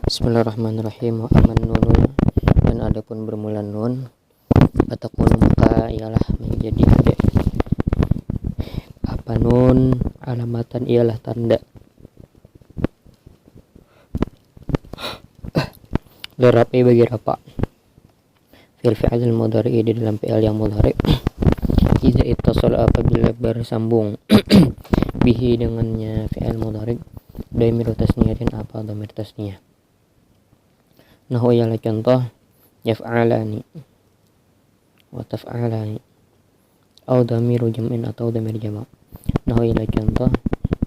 Bismillahirrahmanirrahim. Wa aman nunun, dan adapun bermula nun, fatakun maka ialah menjadi apa nun alamatan ialah tanda lirapi bagi rafa fil fi'il mudhari di dalam fi'il yang mudhari idza ittasal apabila bersambung bihi dengannya fi'il mudhari dhamir tasniyatin apa dhamir tasniyah. Nahu ialah contoh yaf'alani wa taf'alani au dhamiru jam'in atau dhamir jama'. Nahu ialah contoh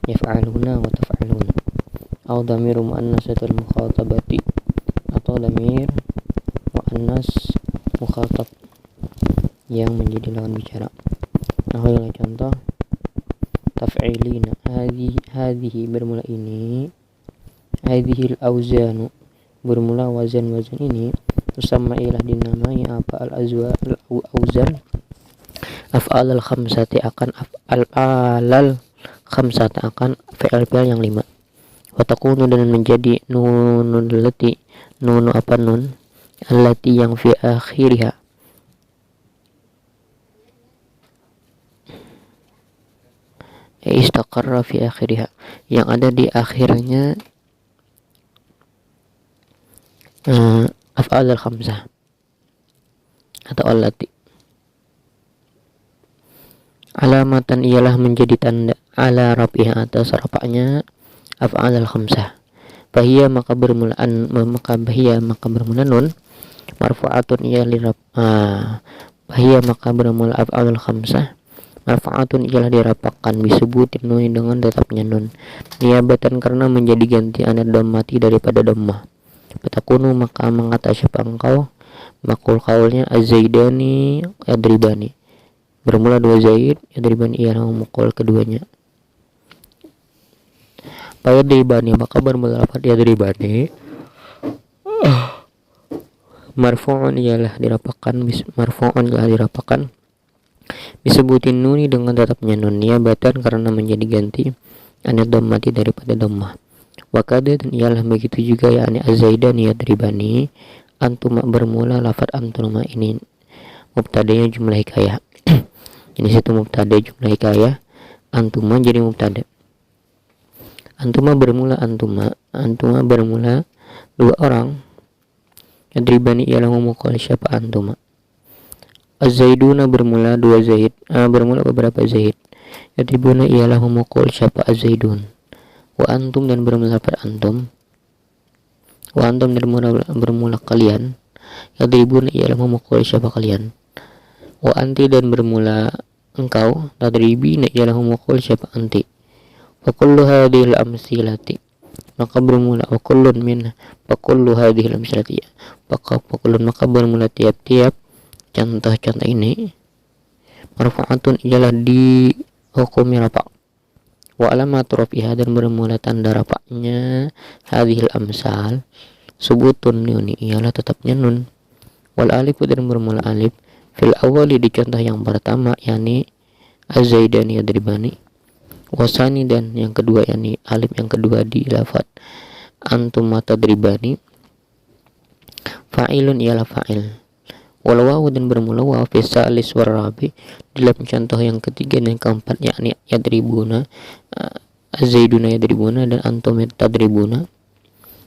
yaf'aluna wa taf'aluna au dhamiru muannasatul mukhatabati atau dhamir muannas mukhatab yang menjadi lawan bicara. Nahu ialah contoh taf'ilina hadhihi bermula ini, hadhil auzanu bermula wazan-wazan ini, tusamma ialah dinamai apa al-auzan af'al al-khamsati akan af'al khamsata akan fi'il yang 5. Wa takunu dan menjadi nunul lati nunu apa nun allati yang fi akhiriha istaqarra fi akhiriha yang ada di akhirnya af'al al-khamsah atau allati. Alamatan ialah menjadi tanda ala rafiha atas rafa'nya af'al al-khamsah. Bahia maka bermula nun marfu'atun ia liraf bahia maka bermula af'al al-khamsah marfu'atun ialah dirapakkan disebutin nun dengan tetapnya nun niabatan karena menjadi ganti anad dhammati daripada dhammah. Fatakunu maka mengata siapa engkau makul kaulnya az-zaidani yadribani bermula dua zaid yadribani ialah memukul keduanya. Yadribani maka bermula lafaz yadribani marfu'un ialah dirapakkan disebutin nuni dengan tetapnya nun niabatan karena menjadi ganti anad dhammati daripada dhammah. Wakada dan ialah begitu juga yakni az-zaidani yadribani antuma bermula lafaz antuma ini mubtadanya jumlah hikayah. Ini situ mubtada jumlah hikayah, antuma jadi mubtada. Antuma bermula antuma bermula dua orang. Yadribani ialah memukul siapa antuma. Az-zaiduna bermula dua zaid, bermula beberapa zaid. Yadribuna ialah memukul siapa az-zaidun. Wa antum dan bermula per antum. Wa antum dan bermula kalian. Yadribuna ialah memukul siapa kalian. Wa anti dan bermula engkau. Tadribina ialah memukul siapa anti. Wa kullu hadhil amsilati maka bermula wa kullun min wa kullu hadhil amsilati maka bermula tiap-tiap contoh-contoh ini marfu'atun ialah di hukumi rafa'. Wa alamatu rafiha dan bermula tanda rafa'nya hadhil amsal subutun nun ialah tetapnya nun wal alif dan bermula alif fil awali di contoh yang pertama yakni az-zaidani yadribani wasani dan yang kedua yakni alif yang kedua di lafaz antum tadribani fa'ilun ialah fa'il wal wawu dan bermula waw fi salis war rabi dalam contoh yang ketiga dan keempat yakni yadribuna az-zaiduna yadribuna dan antum tadribuna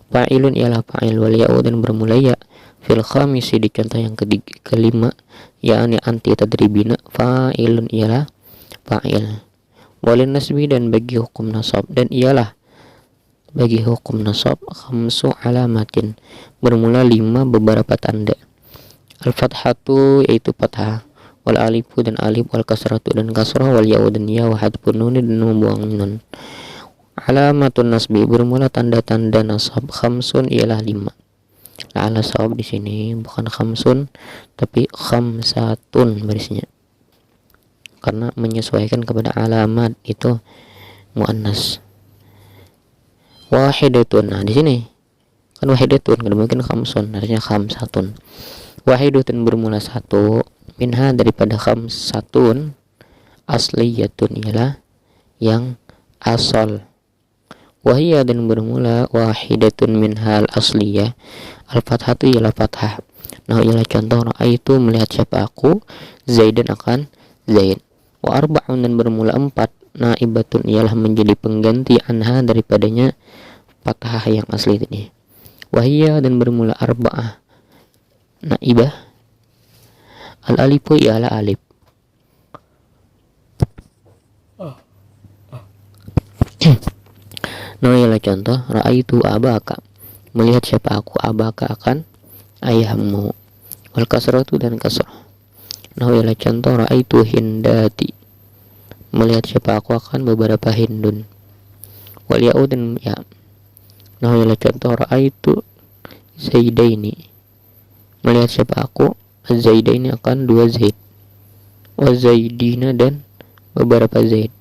fa'ilun ialah fa'il wal ya'u dan bermula ya fil khamisi di contoh yang kelima yakni anti tadribina fa'ilun ialah fa'il walin nasbi dan bagi hukum nasab dan ialah bagi hukum nasab khamsu alamatin bermula 5 beberapa tanda al-fathatu yaitu fathah wal alifu dan alif wal kasratu dan kasrah wal ya'u dan ya wa hadfun nun dan membuang nun. Alamatun nasbi bermula tanda-tanda nasab khamsun ialah 5. La'ala sawab di sini bukan khamsun tapi khamsatun barisnya karena menyesuaikan kepada alamat itu muannas. Wahidatun, nah di sini kan wahidatun kan mungkin khamsun artinya khamsatun. Wahidatun bermula 1 minha daripada khamsatun asliyatun ialah yang asal Wahia dan bermula wahidatun min hal asliyah. Al-fathatu ialah fathah. Nah ialah contoh ra'aitu melihat siapa aku, Zaidan akan Zaid. Wa arba'un dan bermula 4. Naibatun ialah menjadi pengganti anha daripadanya fathah yang asli ini. Wahia dan bermula arba'ah. Naibah. Al-alifu ialah alif. Nah ialah contoh ra'aitu abaka, melihat siapa aku, abaka akan ayahmu. Wal kasratu dan kasrah. Nah ialah contoh ra'aitu hindati, melihat siapa aku akan beberapa hindun. Wal ya'u dan ya. Nah ialah contoh ra'aitu zaidaini, melihat siapa aku, zaidaini akan 2 zaid. Wa zaidina dan beberapa zaid.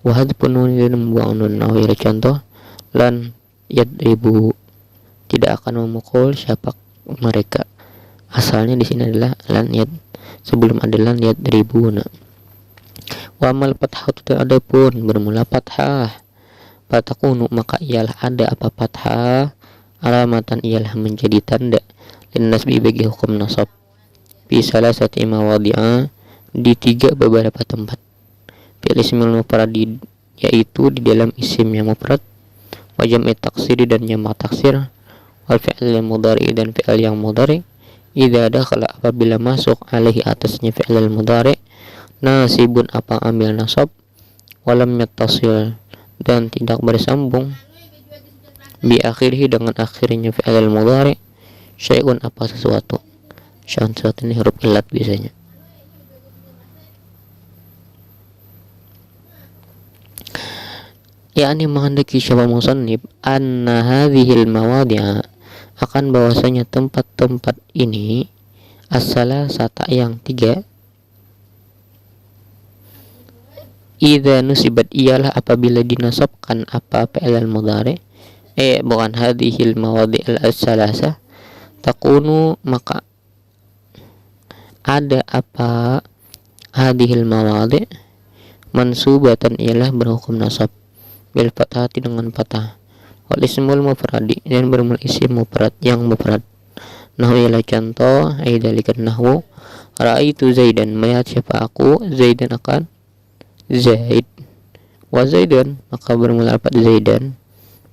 Wahad punun dan membuang nun. Nah ialah contoh lan yadribu, tidak akan memukul siapa mereka. Asalnya di sini adalah lan yad, sebelum ada lan yadribuna. Wa amal fathah itu ada pun bermula fathah. Fatakunu maka ialah ada apa fathah, alamatan ialah menjadi tanda lin nasbi bagi hukum nasab. Fi salasati mawadi'a, di 3 beberapa tempat. Fi'il ismil mufrad, yaitu di dalam isim yang mufrad, wa jam'i taksiri dan jamak taksir, wal fi'il mudhari dan fi'il yang mudhari, idza dakhala apabila masuk alaihi atasnya fi'il mudhari, nasibun apa ambil nasab, walam yattasil dan tidak bersambung, bi akhirih dengan akhirnya fi'il mudhari, syai'un apa sesuatu. Syai'un sesuatu ini huruf illat biasanya. Yakni menghendaki siapa musannif anna hadhil mawadi'a, akan bahwasanya tempat-tempat ini as-salasata yang 3, idza nusibat ialah apabila dinasabkan apa fi'il mudhari, bukan hadhil mawadi'il as-salasa, takunu maka ada apa hadhil mawadi' mansubatan ialah berhukum nasab bil fathati dengan fathah, wal ismul mufradi dan bermula isim mufrad yang mufrad. Nah ialah contoh aidalikan nahwu ra'aitu zaidan, melihat siapa aku, zaidan akan zaid. Wa zaidan maka bermula apa zaidan,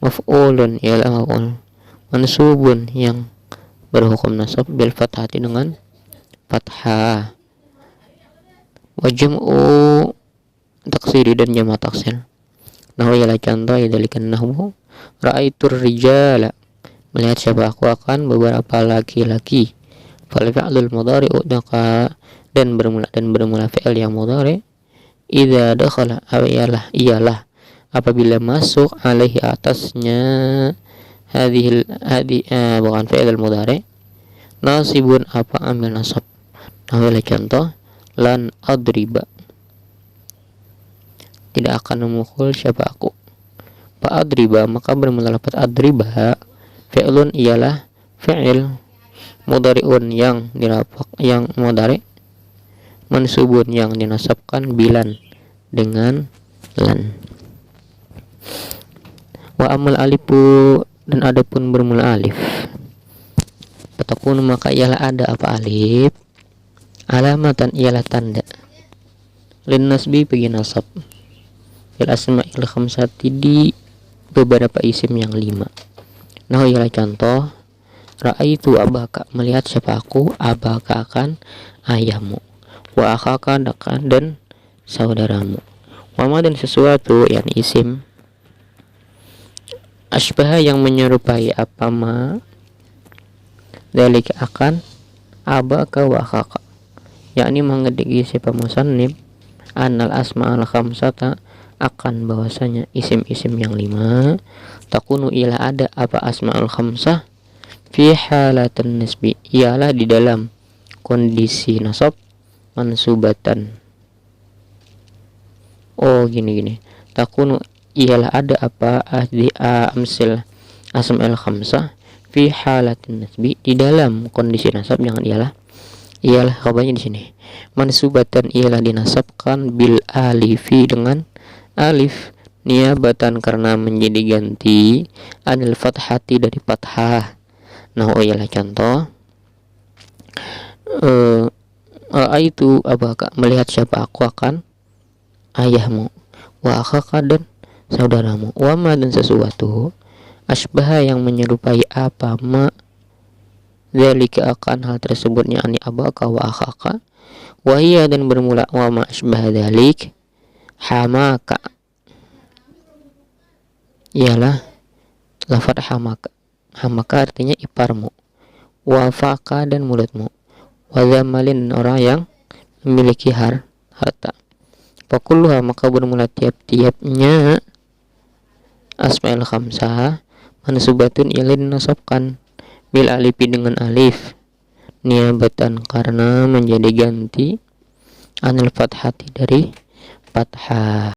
maf'ulun ialah maf'ul, mansubun yang berhukum nasab bil fathati dengan fathah, wa jam'u taksiri dan jamak taksir. Nah ialah contoh aidalikan nahwu ra'aitur rijala, melihat siapa aku akan beberapa laki-laki. Fal fi'lul mudhari'u dan bermula fi'il yang mudhari, idza dakhala ialah apabila masuk alaihi atasnya bukan fi'il mudhari, nasibun apa ambil nasab. Nah ialah contoh lan adriba, tidak akan memukul siapa aku. Fa adriba maka bermula lafaz adriba, fi'lun ialah fi'il mudhari'un yang dirafaq yang mudhari, mansubun yang dinasabkan bilan dengan lan. Wa amal alifu dan adapun bermula alif, fatakun maka ialah ada apa alif, alamatan ialah tanda, lin nasbi bagi nasab, fil asma'il khamsati di beberapa isim yang 5. Nah ialah contoh ra'aitu abaka, melihat siapa aku, abaka akan ayahmu, wa akhaka dan saudaramu, wa ma dan sesuatu yang isim asbah yang menyerupai apa ma dalika akan abaka wa akhaka, yakni mengediki siapa musannif annal asma'al khamsata akan bahwasanya isim-isim yang 5 takunu ialah ada apa asma'ul khamsah fi halatan nisbi ialah di dalam kondisi nasab mansubatan. Oh gini takunu ialah ada apa ahdi amsil asma'ul khamsah fi halatin nasbi di dalam kondisi nasab, jangan ialah kabarnya di sini mansubatan ialah dinasabkan bil alifi dengan alif niabatan karena menjadi ganti anil fathati dari fathah. Nah, ialah contoh itu abaka, melihat siapa aku akan ayahmu, wa akhaka dan saudaramu, wa ma dan sesuatu asbaha yang menyerupai apa ma zalika akan hal tersebutnya ani abaka wa akhaka, wa hiya dan bermula wa ma asbaha dzalik hamaka, ialah lafaz hamaka. Hamaka artinya iparmu, wa faka dan mulutmu, wa zamalin orang yang memiliki harta. Fakulluha maka bermula tiap-tiapnya asmaul khamsah mansubatun ilaih dinasabkan bil alifi dengan alif niabatan karena menjadi ganti anil fathati dari fathah.